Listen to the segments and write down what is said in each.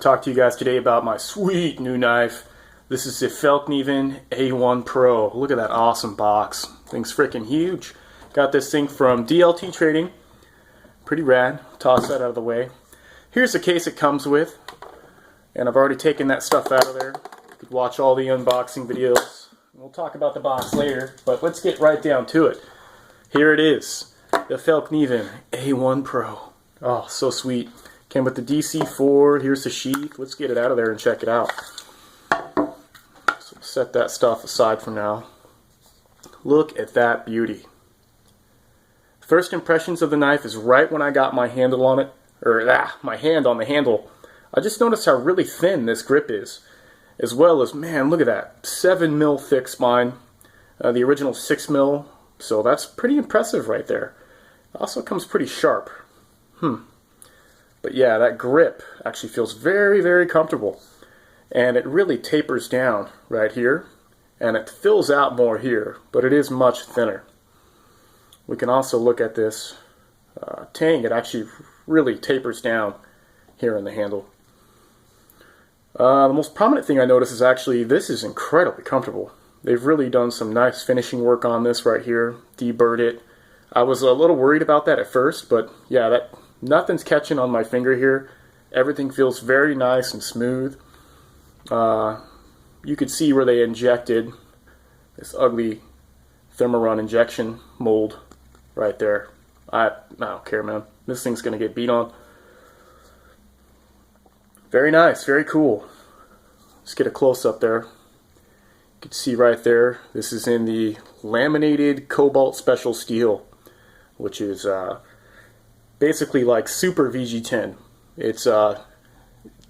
to talk to you guys today about my sweet new knife. This is the Fallkniven A1 Pro. Look at that awesome box. Thing's freaking huge. Got this thing from DLT Trading. Pretty rad. Toss that out of the way. Here's the case it comes with. And I've already taken that stuff out of there. You could watch all the unboxing videos. We'll talk about the box later, but let's get right down to it. Here it is. The Fallkniven A1 Pro. Oh, so sweet. Came with the DC4. Here's the sheath. Let's get it out of there and check it out. So set that stuff aside for now. Look at that beauty. First impressions of the knife is right when I got my handle on it, or my hand on the handle. I just noticed how really thin this grip is, as well as, man, look at that, 7 mil thick spine. The original 6 mil, so that's pretty impressive right there. Also comes pretty sharp. But yeah, that grip actually feels very, very comfortable. And it really tapers down right here. And it fills out more here, but it is much thinner. We can also look at this tang. It actually really tapers down here in the handle. The most prominent thing I notice is actually this is incredibly comfortable. They've really done some nice finishing work on this right here. Deburred it. I was a little worried about that at first, but yeah, nothing's catching on my finger here. Everything feels very nice and smooth. You could see where they injected this ugly Thermarun injection mold right there. I don't care, man. This thing's going to get beat on. Very nice, very cool. Let's get a close-up there. You can see right there, this is in the laminated cobalt special steel, which is basically like super VG-10. It's not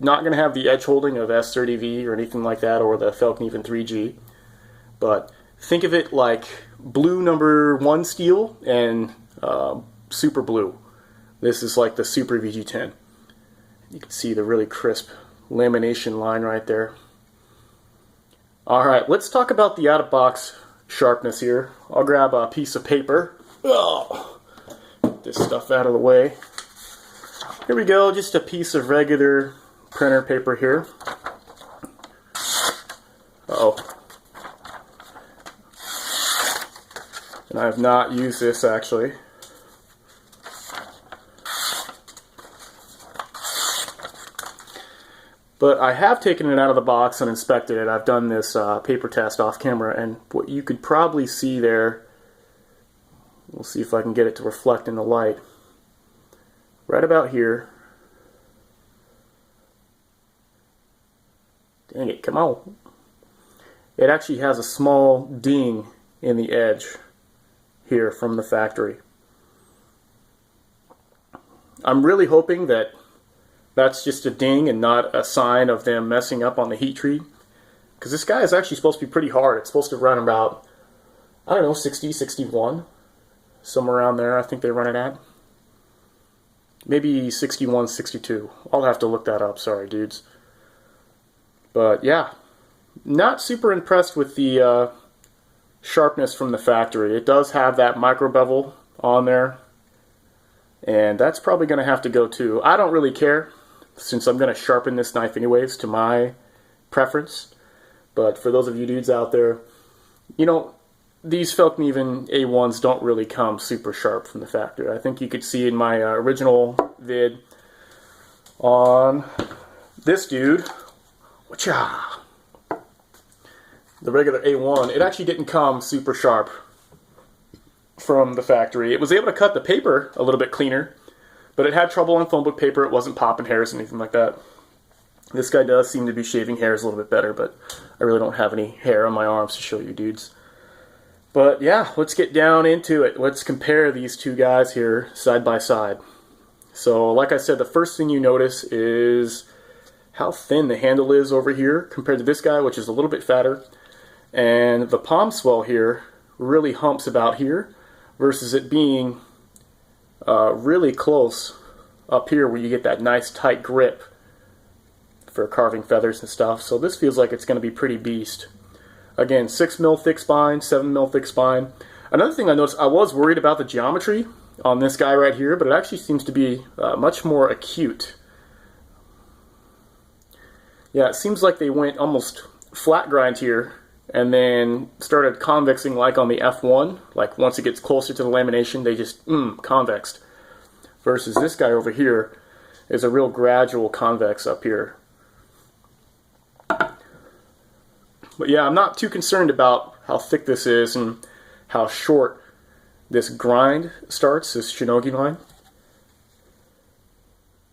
going to have the edge holding of S30V or anything like that, or the Fallkniven 3G, but think of it like blue #1 steel and super blue. This is like the super VG-10. You can see the really crisp lamination line right there. Alright, let's talk about the out-of-box sharpness here. I'll grab a piece of paper. Oh, get this stuff out of the way. Here we go, just a piece of regular printer paper here. Uh-oh. And I have not used this actually. But I have taken it out of the box and inspected it. I've done this paper test off camera, and what you could probably see there, we'll see if I can get it to reflect in the light, right about here. Dang it, come on. It actually has a small ding in the edge here from the factory. I'm really hoping that that's just a ding and not a sign of them messing up on the heat treat, because this guy is actually supposed to be pretty hard. It's supposed to run about, I don't know, 60, 61, somewhere around there I think they run it at. Maybe 61, 62. I'll have to look that up, sorry dudes. But yeah, not super impressed with the sharpness from the factory. It does have that micro bevel on there, and that's probably going to have to go too. I don't really care, since I'm going to sharpen this knife anyways to my preference. But for those of you dudes out there, you know, these Fallkniven A1s don't really come super sharp from the factory. I think you could see in my original vid on this dude, the regular A1, it actually didn't come super sharp from the factory. It was able to cut the paper a little bit cleaner, but it had trouble on phone book paper. It wasn't popping hairs or anything like that. This guy does seem to be shaving hairs a little bit better, but I really don't have any hair on my arms to show you dudes. But yeah, let's get down into it. Let's compare these two guys here side by side. So like I said, the first thing you notice is how thin the handle is over here compared to this guy, which is a little bit fatter. And the palm swell here really humps about here, versus it being really close up here where you get that nice tight grip for carving feathers and stuff. So this feels like it's going to be pretty beast. Again, 6 mil thick spine, 7 mil thick spine. Another thing I noticed, I was worried about the geometry on this guy right here, but it actually seems to be much more acute. Yeah, it seems like they went almost flat grind here and then started convexing like on the F1. Like once it gets closer to the lamination, they just convexed. Versus this guy over here is a real gradual convex up here. But yeah, I'm not too concerned about how thick this is and how short this grind starts, this shinogi line.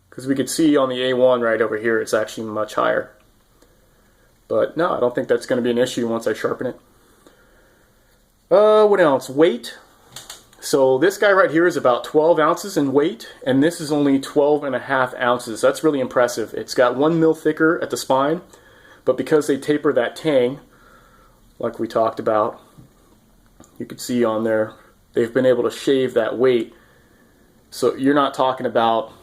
Because we could see on the A1 right over here, it's actually much higher. But no, I don't think that's going to be an issue once I sharpen it. What else? Weight. So this guy right here is about 12 ounces in weight, and this is only 12.5 ounces. That's really impressive. It's got 1 mil thicker at the spine, but because they taper that tang, like we talked about, you can see on there, they've been able to shave that weight. So you're not talking about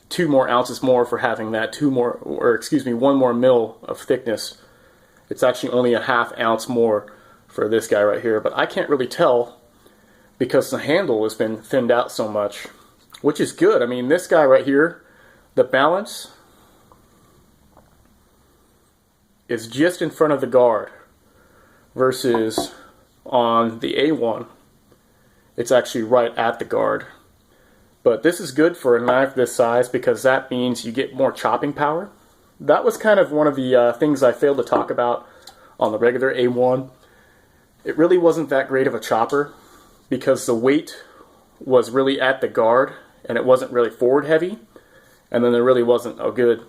2 more ounces more for having that 1 more mil of thickness. It's actually only a ½ ounce more for this guy right here, but I can't really tell because the handle has been thinned out so much, which is good. I mean, this guy right here, the balance is just in front of the guard versus on the A1, it's actually right at the guard. But this is good for a knife this size because that means you get more chopping power. That was kind of one of the things I failed to talk about on the regular A1. It really wasn't that great of a chopper because the weight was really at the guard and it wasn't really forward heavy, and then there really wasn't a good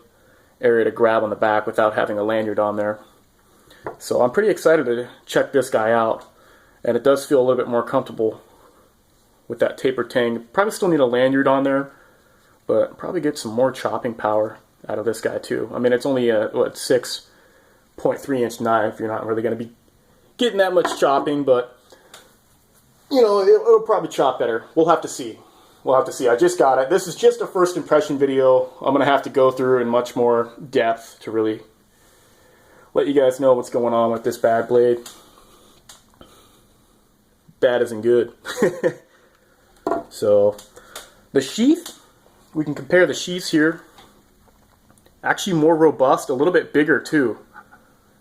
area to grab on the back without having a lanyard on there. So I'm pretty excited to check this guy out, and it does feel a little bit more comfortable with that taper tang. Probably still need a lanyard on there, but probably get some more chopping power out of this guy too. I mean, it's only a 6.3 inch knife. You're not really going to be getting that much chopping, but you know, it'll probably chop better. We'll have to see. We'll have to see. I just got it. This is just a first impression video. I'm going to have to go through in much more depth to really let you guys know what's going on with this bad blade. Bad isn't good. So, the sheath, we can compare the sheaths here. Actually more robust, a little bit bigger too.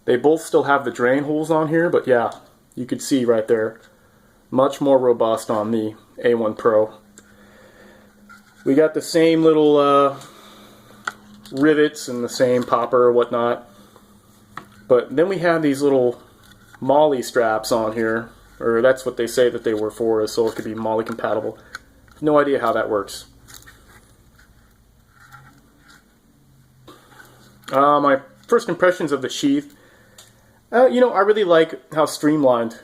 They both still have the drain holes on here, but yeah, you could see right there. Much more robust on the A1 Pro. We got the same little rivets and the same popper or whatnot. But then we have these little MOLLE straps on here, or that's what they say that they were for, so it could be MOLLE compatible. No idea how that works. My first impressions of the sheath, you know, I really like how streamlined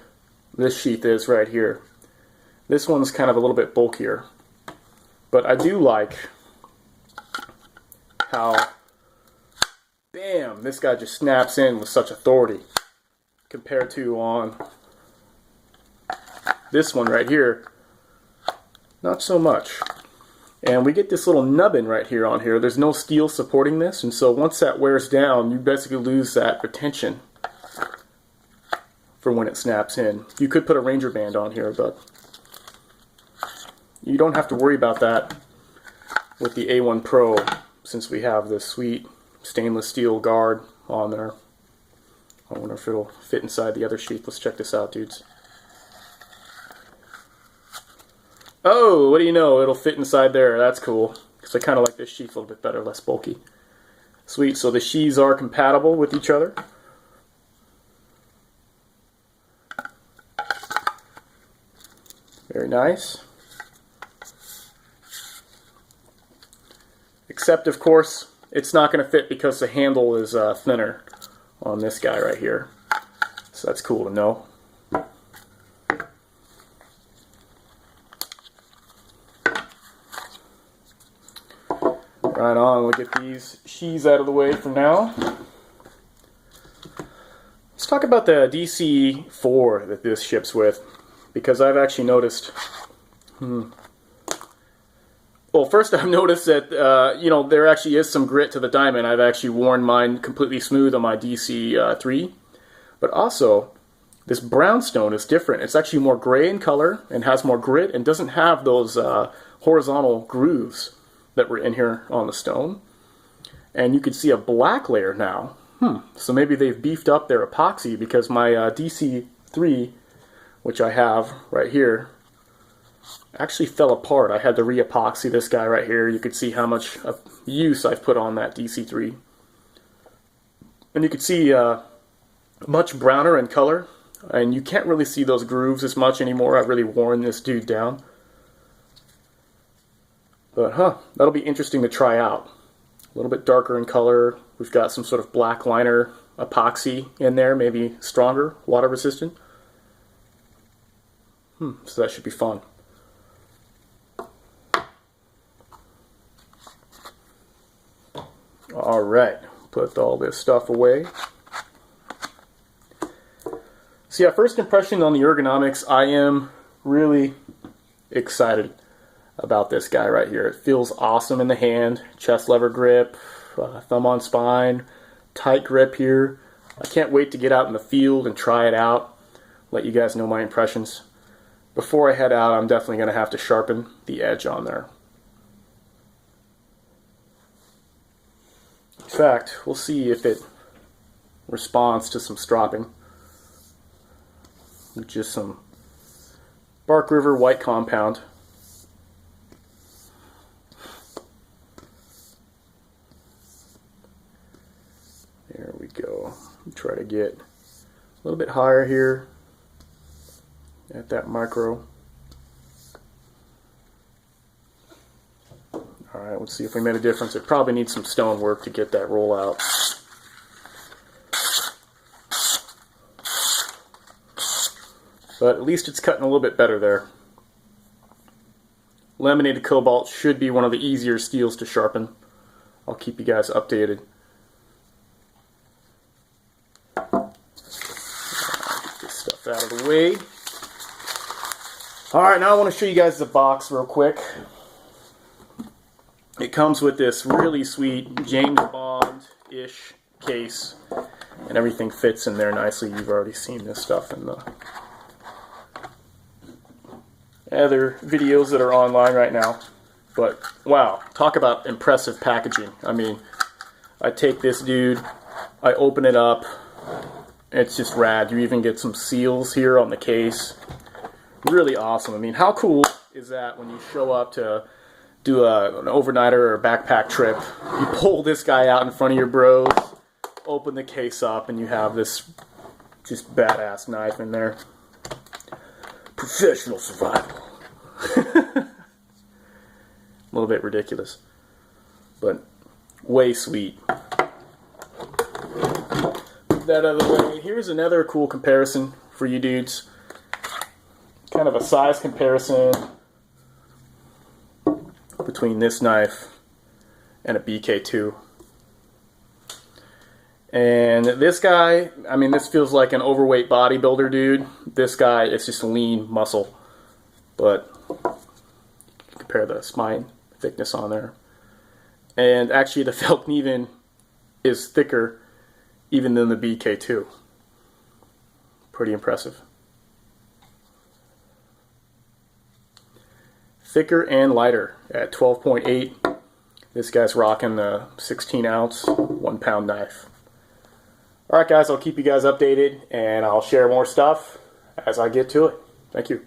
this sheath is right here. This one's kind of a little bit bulkier, but I do like how, bam, this guy just snaps in with such authority compared to on this one right here, not so much. And we get this little nubbin right here on here. There's no steel supporting this, and so once that wears down, you basically lose that retention for when it snaps in. You could put a Ranger band on here, but you don't have to worry about that with the A1 Pro since we have this sweet stainless steel guard on there. I wonder if it'll fit inside the other sheath. Let's check this out, dudes. Oh, what do you know? It'll fit inside there. That's cool. Because I kind of like this sheath a little bit better, less bulky. Sweet. So the sheaths are compatible with each other. Very nice. Except, of course, it's not going to fit because the handle is thinner on this guy right here. So that's cool to know. Right on, we'll get these sheaths out of the way for now. Let's talk about the DC4 that this ships with, because I've actually noticed. Well, first I've noticed that you know, there actually is some grit to the diamond. I've actually worn mine completely smooth on my DC3, but also this brownstone is different. It's actually more gray in color and has more grit and doesn't have those horizontal grooves that were in here on the stone. And you can see a black layer now So maybe they've beefed up their epoxy, because my DC3, which I have right here, actually fell apart. I had to re-epoxy this guy right here. You could see how much use I've put on that DC3. And you can see much browner in color, and you can't really see those grooves as much anymore. I've really worn this dude down. But that'll be interesting to try out. A little bit darker in color. We've got some sort of black liner epoxy in there, maybe stronger, water resistant. So that should be fun. Alright, put all this stuff away. So yeah, first impression on the Ergonomics, I am really excited about this guy right here. It feels awesome in the hand. Chest lever grip, thumb on spine, tight grip here. I can't wait to get out in the field and try it out. Let you guys know my impressions. Before I head out, I'm definitely going to have to sharpen the edge on there. In fact, we'll see if it responds to some stropping. Just some Bark River white compound. There we go. Try to get a little bit higher here at that micro. Alright, let's see if we made a difference. It probably needs some stone work to get that roll out. But at least it's cutting a little bit better there. Laminated cobalt should be one of the easier steels to sharpen. I'll keep you guys updated. Get this stuff out of the way. Alright, now I want to show you guys the box real quick. It comes with this really sweet James Bond-ish case, and everything fits in there nicely. You've already seen this stuff in the other videos that are online right now. But wow, talk about impressive packaging. I mean, I take this dude, I open it up, it's just rad. You even get some seals here on the case. Really awesome. I mean, how cool is that when you show up to do an overnighter or a backpack trip, you pull this guy out in front of your bros, open the case up, and you have this just badass knife in there. Professional survival. A little bit ridiculous, but way sweet. Put that out of the way. Here's another cool comparison for you dudes. Kind of a size comparison between this knife and a BK2. And this guy, I mean, this feels like an overweight bodybuilder dude. This guy is just lean muscle. But compare the spine thickness on there. And actually the Fallkniven is thicker even than the BK2. Pretty impressive. Thicker and lighter at 12.8. This guy's rocking the 16 ounce, 1 pound knife. Alright guys, I'll keep you guys updated and I'll share more stuff as I get to it. Thank you.